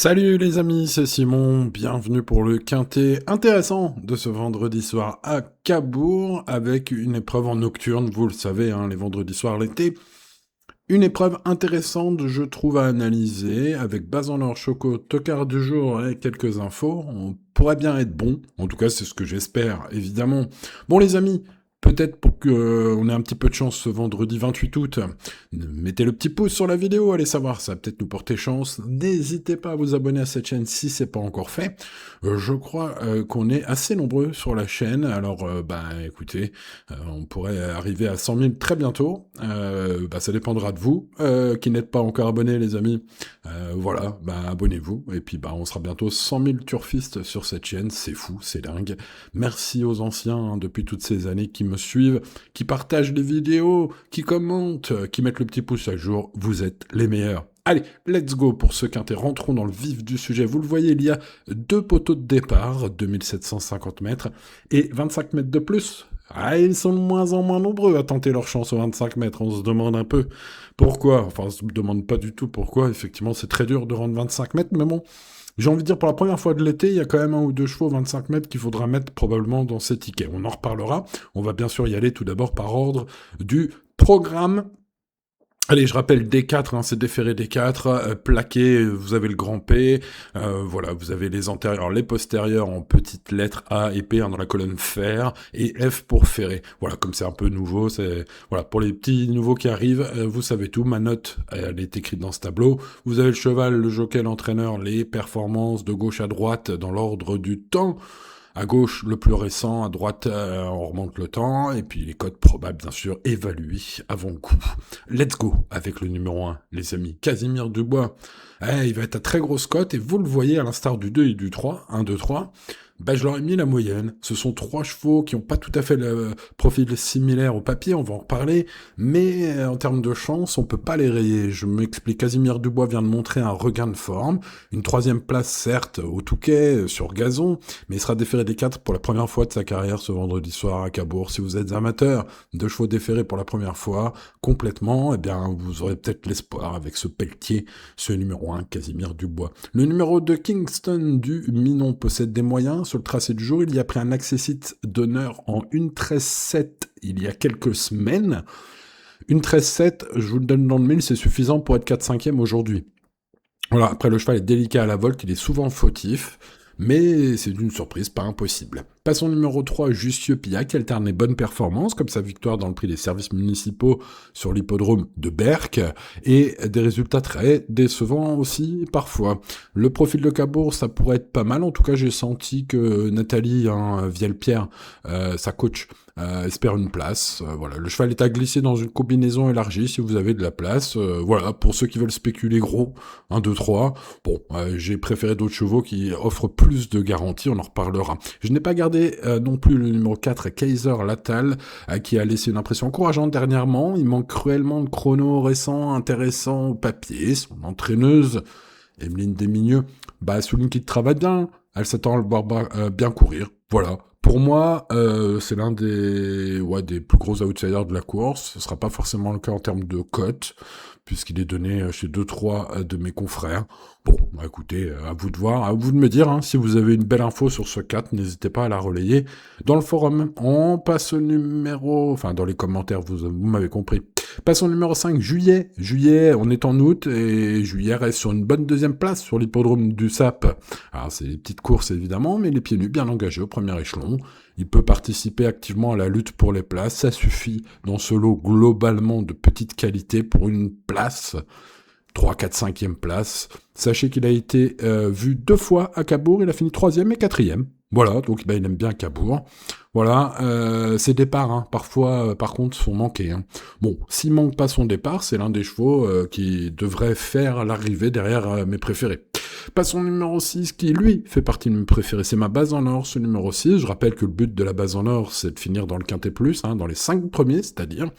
Salut les amis, c'est Simon, bienvenue pour le quintet intéressant de ce vendredi soir à Cabourg avec une épreuve en nocturne, vous le savez, hein, les vendredis soirs l'été. Une épreuve intéressante, je trouve, à analyser, avec base en or, choco, tocard du jour et quelques infos. On pourrait bien être bon, en tout cas c'est ce que j'espère, évidemment. Bon les amis, peut-être pour que on ait un petit peu de chance ce vendredi 28 août, mettez le petit pouce sur la vidéo, allez savoir, ça va peut-être nous porter chance. N'hésitez pas à vous abonner à cette chaîne si c'est pas encore fait. Je crois qu'on est assez nombreux sur la chaîne, alors écoutez, on pourrait arriver à 100 000 très bientôt. Ça dépendra de vous qui n'êtes pas encore abonnés, les amis. Abonnez-vous. Et puis, on sera bientôt 100 000 turfistes sur cette chaîne. C'est fou, c'est dingue. Merci aux anciens depuis toutes ces années qui me suivent, qui partagent les vidéos, qui commentent, qui mettent le petit pouce chaque jour. Vous êtes les meilleurs. Allez, let's go pour ce quintet. Rentrons dans le vif du sujet. Vous le voyez, il y a 2 poteaux de départ, 2750 mètres, et 25 mètres de plus. Ils sont de moins en moins nombreux à tenter leur chance aux 25 mètres. On se demande un peu pourquoi. Enfin, on se demande pas du tout pourquoi. Effectivement, c'est très dur de rendre 25 mètres, mais bon, j'ai envie de dire, pour la première fois de l'été, il y a quand même un ou deux chevaux 25 mètres qu'il faudra mettre probablement dans ces tickets. On en reparlera. On va bien sûr y aller tout d'abord par ordre du programme. Allez, je rappelle D4, c'est déféré D4, plaqué, vous avez le grand P, vous avez les antérieurs, les postérieurs en petites lettres A et P dans la colonne fer, et F pour ferré. Voilà, comme c'est un peu nouveau, pour les petits nouveaux qui arrivent, vous savez tout, ma note, elle est écrite dans ce tableau. Vous avez le cheval, le jockey, l'entraîneur, les performances de gauche à droite dans l'ordre du temps. À gauche, le plus récent, à droite, on remonte le temps, et puis les codes probables, bien sûr, évalués avant coup. Let's go avec le numéro 1, les amis. Casimir Dubois. Il va être à très grosse cote, et vous le voyez, à l'instar du 2 et du 3, 1, 2, 3, je leur ai mis la moyenne. Ce sont 3 chevaux qui n'ont pas tout à fait le profil similaire au papier, on va en reparler, mais en termes de chance, on peut pas les rayer. Je m'explique, Casimir Dubois vient de montrer un regain de forme, une 3e place, certes, au Touquet, sur gazon, mais il sera déféré des 4 pour la première fois de sa carrière ce vendredi soir à Cabourg. Si vous êtes amateur de chevaux déférés pour la première fois, complètement, vous aurez peut-être l'espoir avec ce Pelletier, ce numéro 1, Casimir Dubois. Le numéro 2, Kingston du Minon, possède des moyens. Sur le tracé du jour, il y a pris un accessite d'honneur en 1,13,7 il y a quelques semaines. 1,13,7, je vous le donne dans le mille, c'est suffisant pour être 4/5e aujourd'hui. Voilà, après le cheval est délicat à la volte, il est souvent fautif, mais c'est une surprise pas impossible. Passons numéro 3, Jussieu Pillac, qui alterne les bonnes performances, comme sa victoire dans le prix des services municipaux sur l'hippodrome de Berck, et des résultats très décevants aussi, parfois. Le profil de Cabourg, ça pourrait être pas mal, en tout cas j'ai senti que Nathalie Vielpierre, sa coach, espère une place. Le cheval est à glisser dans une combinaison élargie si vous avez de la place. Pour ceux qui veulent spéculer gros, 1, 2, 3. J'ai préféré d'autres chevaux qui offrent plus de garanties, on en reparlera. Je n'ai pas gardé non plus le numéro 4, Kaiser Latal, qui a laissé une impression encourageante dernièrement. Il manque cruellement de chrono récent, intéressant au papier. Son entraîneuse, Emeline Desmigneux, souligne qu'il travaille bien. Elle s'attend à le voir bien courir. Voilà. Pour moi, c'est l'un des plus gros outsiders de la course. Ce sera pas forcément le cas en termes de cote, puisqu'il est donné chez 2-3 de mes confrères. Écoutez, à vous de voir, à vous de me dire, si vous avez une belle info sur ce 4, n'hésitez pas à la relayer dans le forum. On passe au numéro... dans les commentaires, vous m'avez compris. Passons au numéro 5, Juillet. Juillet, on est en août, et Juillet reste sur une bonne 2e place sur l'hippodrome du Sap. Alors, c'est des petites courses, évidemment, mais les pieds nus bien engagés au premier échelon. Il peut participer activement à la lutte pour les places. Ça suffit dans ce lot globalement de petite qualité pour une place. 3, 4, 5e place. Sachez qu'il a été vu 2 fois à Cabourg. Il a fini 3e et 4e. Voilà, donc il aime bien Cabourg. Ses départs, parfois, par contre, sont manqués. S'il manque pas son départ, c'est l'un des chevaux qui devrait faire l'arrivée derrière mes préférés. Passons au numéro 6, qui, lui, fait partie de mes préférés. C'est ma base en or, ce numéro 6. Je rappelle que le but de la base en or, c'est de finir dans le quintet plus, dans les 5 premiers, c'est-à-dire...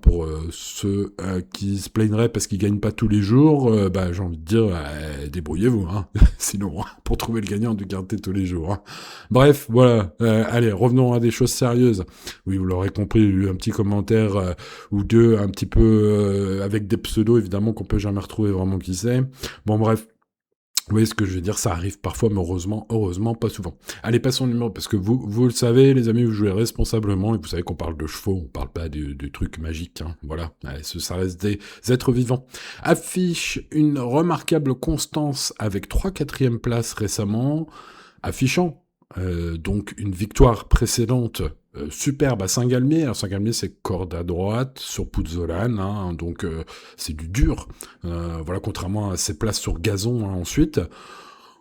pour ceux qui se plaigneraient parce qu'ils gagnent pas tous les jours, j'ai envie de dire, débrouillez-vous, sinon, pour trouver le gagnant du quintet tous les jours. Bref, voilà, allez, revenons à des choses sérieuses. Oui, vous l'aurez compris, il y a eu un petit commentaire ou deux, un petit peu avec des pseudos, évidemment, qu'on peut jamais retrouver vraiment qui c'est. Bon, bref. Vous voyez ce que je veux dire, ça arrive parfois, mais heureusement, pas souvent. Allez, passons au numéro, parce que vous le savez, les amis, vous jouez responsablement, et vous savez qu'on parle de chevaux, on parle pas de trucs magiques, hein. Voilà, allez, ça reste des êtres vivants. Affiche une remarquable constance avec 3/4 places récemment, affichant donc une victoire précédente superbe à Saint-Galmier. Alors Saint-Galmier, c'est corde à droite sur Puzzolane, hein, donc c'est du dur. Voilà, contrairement à ses places sur gazon, hein, ensuite.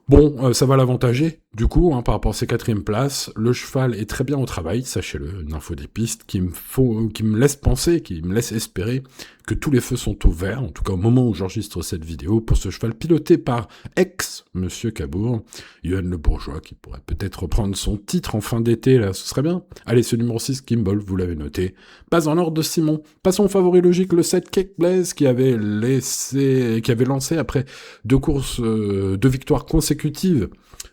Bon, ça va l'avantager, du coup, hein, par rapport à ses 4e places. Le cheval est très bien au travail, sachez-le, une info des pistes qui me laisse penser, qui me laisse espérer que tous les feux sont au vert, en tout cas au moment où j'enregistre cette vidéo, pour ce cheval piloté par Monsieur Cabourg, Yoann Le Bourgeois, qui pourrait peut-être reprendre son titre en fin d'été, là, ce serait bien. Allez, ce numéro 6, Kimball, vous l'avez noté. Pas en ordre de Simon. Passons au favori logique, le 7, Cake Blaze, qui avait lancé après 2 victoires consécutives,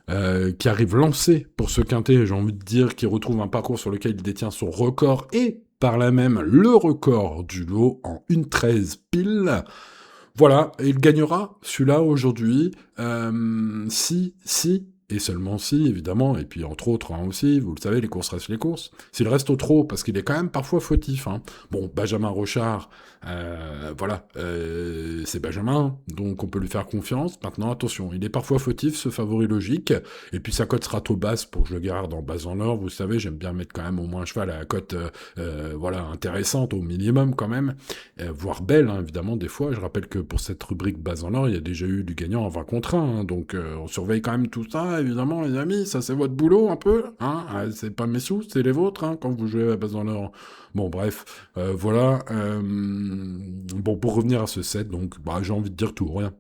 qui arrive lancé pour ce quintet, j'ai envie de dire, qui retrouve un parcours sur lequel il détient son record et par là même le record du lot en 1,13 pile. Voilà, et il gagnera celui-là aujourd'hui, si, et seulement si, évidemment, et puis entre autres hein, aussi, vous le savez, les courses restent les courses, s'il reste au trot, parce qu'il est quand même parfois fautif. Hein. Bon, Benjamin Rochard, voilà, c'est Benjamin, donc on peut lui faire confiance. Maintenant, attention, il est parfois fautif, ce favori logique, et puis sa cote sera trop basse pour que je le garde en bas en or, vous savez, j'aime bien mettre quand même au moins un cheval à la cote voilà, intéressante, au minimum quand même, voire belle, hein, évidemment, des fois. Je rappelle que pour cette rubrique base en or, il y a déjà eu du gagnant en 20 contre 1, hein, donc on surveille quand même tout ça, évidemment, les amis, ça c'est votre boulot un peu, hein, c'est pas mes sous, c'est les vôtres, hein, quand vous jouez à base en or. Bon, bref, voilà. Bon, pour revenir à ce set, donc, bah, j'ai envie de dire tout, rien.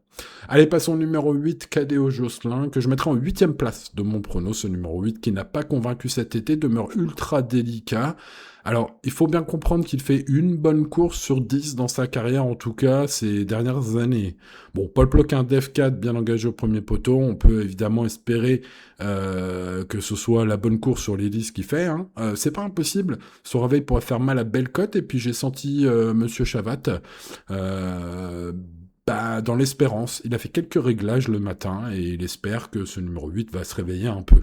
Allez, passons au numéro 8, Cadéo Josselin, que je mettrai en 8e place de mon prono. Ce numéro 8, qui n'a pas convaincu cet été, demeure ultra délicat. Alors, il faut bien comprendre qu'il fait une bonne course sur 10 dans sa carrière, en tout cas, ces dernières années. Bon, Paul Ploquin, Def 4, bien engagé au premier poteau, on peut évidemment espérer que ce soit la bonne course sur les 10 qu'il fait. Hein. C'est pas impossible, son réveil pourrait faire mal à Bellecote, et puis j'ai senti Monsieur Chavat... dans l'espérance, il a fait quelques réglages le matin et il espère que ce numéro 8 va se réveiller un peu.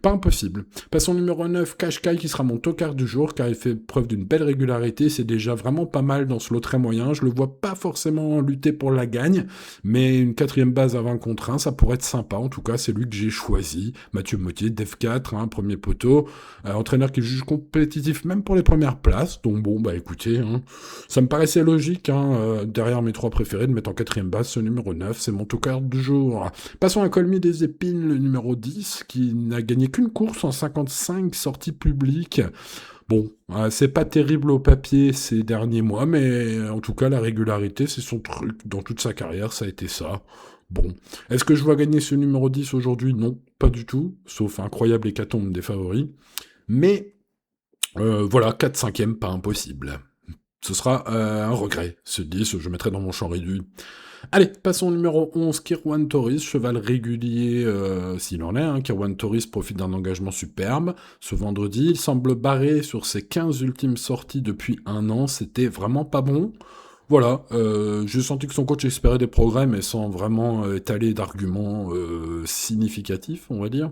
Pas impossible. Passons au numéro 9, Kashkai, qui sera mon tocard du jour, car il fait preuve d'une belle régularité, c'est déjà vraiment pas mal dans ce lot très moyen, je le vois pas forcément lutter pour la gagne, mais une 4e base à 20 contre 1, ça pourrait être sympa, en tout cas c'est lui que j'ai choisi, Mathieu Mottier, Def 4, hein, premier poteau, entraîneur qui juge compétitif même pour les premières places, donc bon, bah écoutez, hein, ça me paraissait logique, hein, derrière mes 3 préférés, de mettre en 4e base ce numéro 9, c'est mon tocard du jour. Passons à Colmy des Épines, le numéro 10, qui n'a gagné qu'une course en 55 sorties publiques. Bon, c'est pas terrible au papier ces derniers mois, mais en tout cas, la régularité, c'est son truc. Dans toute sa carrière, ça a été ça. Bon. Est-ce que je vois gagner ce numéro 10 aujourd'hui? Non, pas du tout, sauf incroyable hécatombe des favoris. Mais, voilà, 4/5e, pas impossible. Ce sera un regret, ce 10, je mettrai dans mon champ réduit. Allez, passons au numéro 11, Kirwan Torres, cheval régulier s'il en est. Hein. Kirwan Torres profite d'un engagement superbe. Ce vendredi, il semble barré sur ses 15 ultimes sorties depuis un an. C'était vraiment pas bon. Voilà, j'ai senti que son coach espérait des progrès, mais sans vraiment étaler d'arguments significatifs, on va dire.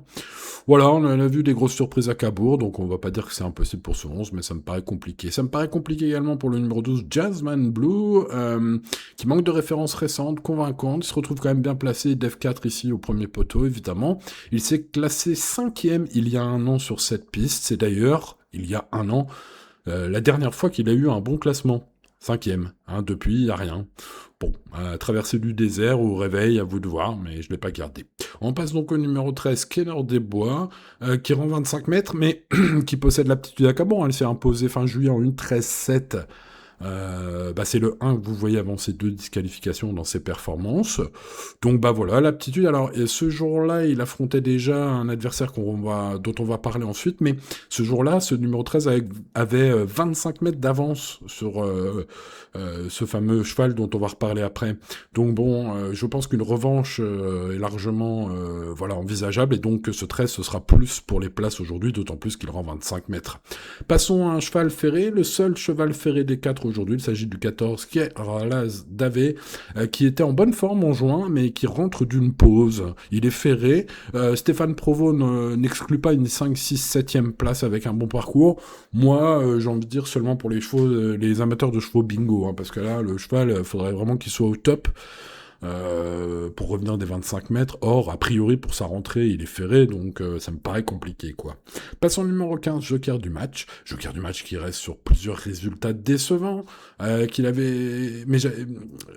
Voilà, on a vu des grosses surprises à Cabourg, donc on va pas dire que c'est impossible pour ce 11, mais ça me paraît compliqué. Ça me paraît compliqué également pour le numéro 12, Jasmine Blue, qui manque de références récentes, convaincantes. Il se retrouve quand même bien placé, Def 4 ici au premier poteau, évidemment. Il s'est classé 5e il y a un an sur cette piste. C'est d'ailleurs, il y a un an, la dernière fois qu'il a eu un bon classement. 5e, hein, depuis, il n'y a rien. Bon, traversée du désert ou réveil, à vous de voir, mais je ne l'ai pas gardé. On passe donc au numéro 13, Kenner des Bois, qui rend 25 mètres, mais qui possède l'aptitude à Cabourg. Elle s'est imposée fin juillet en 1,13,7. C'est le 1 que vous voyez avant ces 2 disqualifications dans ses performances. Donc voilà, l'aptitude. Alors ce jour-là, il affrontait déjà un adversaire dont on va parler ensuite, mais ce jour-là, ce numéro 13 avait 25 mètres d'avance sur ce fameux cheval dont on va reparler après. Donc bon, je pense qu'une revanche est largement envisageable, et donc ce 13, ce sera plus pour les places aujourd'hui, d'autant plus qu'il rend 25 mètres. Passons à un cheval ferré, le seul cheval ferré des 4 aujourd'hui. Il s'agit du 14 Keras Dave, qui était en bonne forme en juin, mais qui rentre d'une pause. Il est ferré. Stéphane Provost n'exclut pas une 5, 6, 7e place avec un bon parcours. Moi, j'ai envie de dire seulement pour les chevaux, les amateurs de chevaux bingo, hein, parce que là, le cheval, il faudrait vraiment qu'il soit au top. Pour revenir des 25 mètres. Or, a priori, pour sa rentrée, il est ferré, donc ça me paraît compliqué, quoi. Passons au numéro 15, Joker du match. Joker du match qui reste sur plusieurs résultats décevants, qu'il avait... Mais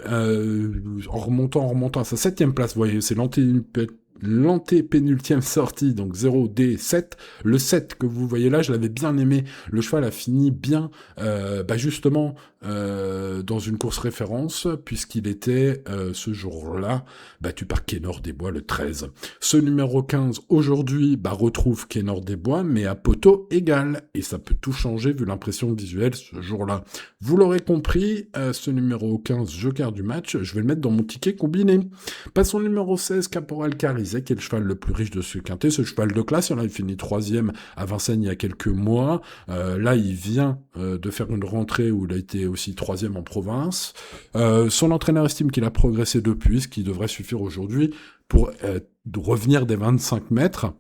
en remontant à sa 7e place, vous voyez, c'est l'antépénultième sortie, donc 0D7. Le 7 que vous voyez là, je l'avais bien aimé. Le cheval a fini bien, justement, dans une course référence, puisqu'il était, ce jour-là, battu par Kenor des Bois, le 13. Ce numéro 15, aujourd'hui, retrouve Kenor des Bois, mais à poteau égal. Et ça peut tout changer, vu l'impression visuelle, ce jour-là. Vous l'aurez compris, ce numéro 15, Joker du match, je vais le mettre dans mon ticket combiné. Passons au numéro 16, Caporal Carizet, qui est le cheval le plus riche de ce quintet, ce cheval de classe. Il a fini 3e à Vincennes il y a quelques mois. Là, il vient de faire une rentrée où il a été aussi 3e en province. Son entraîneur estime qu'il a progressé depuis, ce qui devrait suffire aujourd'hui pour revenir des 25 mètres.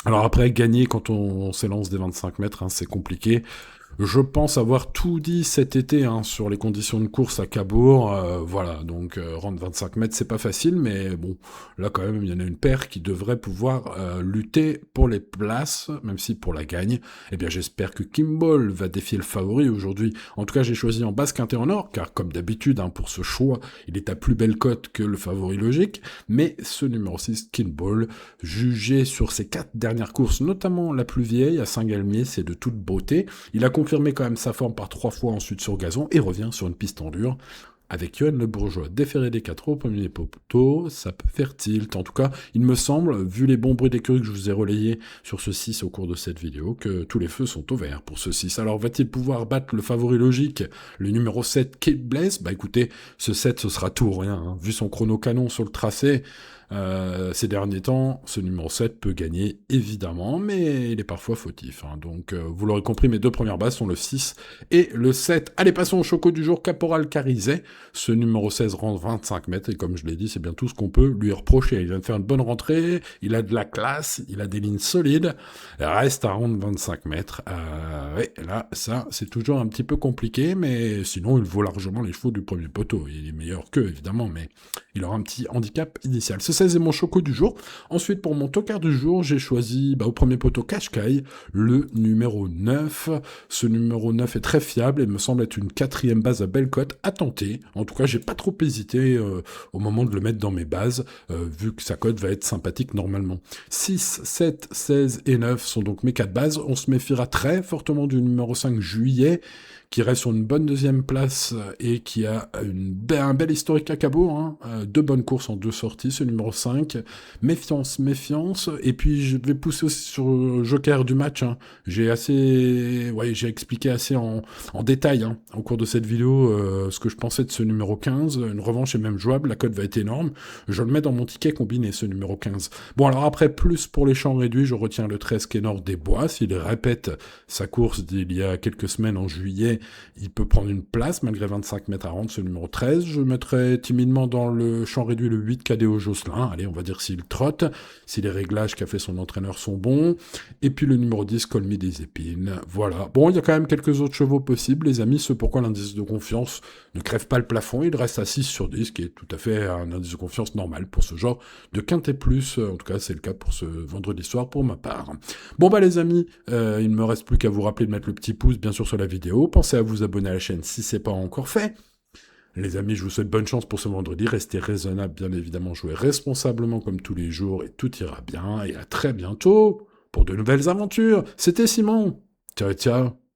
Alors après, gagner quand on s'élance des 25 mètres, c'est compliqué. Je pense avoir tout dit cet été sur les conditions de course à Cabourg. Voilà, donc rendre 25 mètres, c'est pas facile, mais bon, là quand même, il y en a une paire qui devrait pouvoir lutter pour les places, même si pour la gagne, eh bien j'espère que Kimball va défier le favori aujourd'hui. En tout cas, j'ai choisi en basse quintet en or, car comme d'habitude, pour ce choix, il est à plus belle cote que le favori logique, mais ce numéro 6, Kimball, jugé sur ses 4 dernières courses, notamment la plus vieille, à Saint-Galmier, c'est de toute beauté. Il a confirmé quand même sa forme par 3 fois ensuite sur gazon et revient sur une piste en dur. Avec Johan Le Bourgeois déféré des 4 au premier poteau, ça peut faire tilt. En tout cas, il me semble, vu les bons bruits d'écurie que je vous ai relayés sur ce 6 au cours de cette vidéo, que tous les feux sont au vert pour ce 6. Alors, va-t-il pouvoir battre le favori logique, le numéro 7, Kate Blaise ? Écoutez, ce 7, ce sera tout ou rien. Vu son chrono canon sur le tracé, ces derniers temps, ce numéro 7 peut gagner, évidemment, mais il est parfois fautif. Donc, vous l'aurez compris, mes 2 premières bases sont le 6 et le 7. Allez, passons au choco du jour, Caporal Carizet. Ce numéro 16 rentre 25 mètres, et comme je l'ai dit, c'est bien tout ce qu'on peut lui reprocher. Il vient de faire une bonne rentrée, il a de la classe, il a des lignes solides, reste à rendre 25 mètres. Là, ça, c'est toujours un petit peu compliqué, mais sinon, il vaut largement les chevaux du premier poteau. Il est meilleur qu'eux, évidemment, mais il aura un petit handicap initial. Ce 16 est mon choco du jour. Ensuite, pour mon tocard du jour, j'ai choisi au premier poteau Qashqai, le numéro 9. Ce numéro 9 est très fiable et me semble être une 4e base à belle cote à tenter. En tout cas, j'ai pas trop hésité au moment de le mettre dans mes bases, vu que sa cote va être sympathique normalement. 6, 7, 16 et 9 sont donc mes 4 bases. On se méfiera très fortement du numéro 5 Juillet, qui reste sur une bonne 2e place et qui a un bel historique à Cabourg. 2 bonnes courses en 2 sorties, ce numéro 5. Méfiance. Et puis, je vais pousser aussi sur le Joker du match. J'ai expliqué assez en détail au cours de cette vidéo ce que je pensais de ce numéro 15. Une revanche est même jouable, la cote va être énorme. Je le mets dans mon ticket combiné, ce numéro 15. Bon, alors après, plus pour les champs réduits, je retiens le 13 Kenor des Bois. S'il répète sa course d'il y a quelques semaines en juillet, il peut prendre une place malgré 25 mètres à rendre, ce numéro 13. Je mettrai timidement dans le champ réduit le 8 KDO Josselin. Allez, on va dire s'il trotte, si les réglages qu'a fait son entraîneur sont bons. Et puis le numéro 10, Colmy des Épines. Voilà. Bon, il y a quand même quelques autres chevaux possibles, les amis. C'est pourquoi l'indice de confiance ne crève pas le plafond. Il reste à 6 sur 10, qui est tout à fait un indice de confiance normal pour ce genre de quintet plus. En tout cas, c'est le cas pour ce vendredi soir pour ma part. Bon, les amis, il ne me reste plus qu'à vous rappeler de mettre le petit pouce, bien sûr, sur la vidéo. Pensez à vous abonner à la chaîne si c'est pas encore fait. Les amis, je vous souhaite bonne chance pour ce vendredi. Restez raisonnables, bien évidemment, jouez responsablement comme tous les jours et tout ira bien. Et à très bientôt pour de nouvelles aventures. C'était Simon. Ciao, ciao.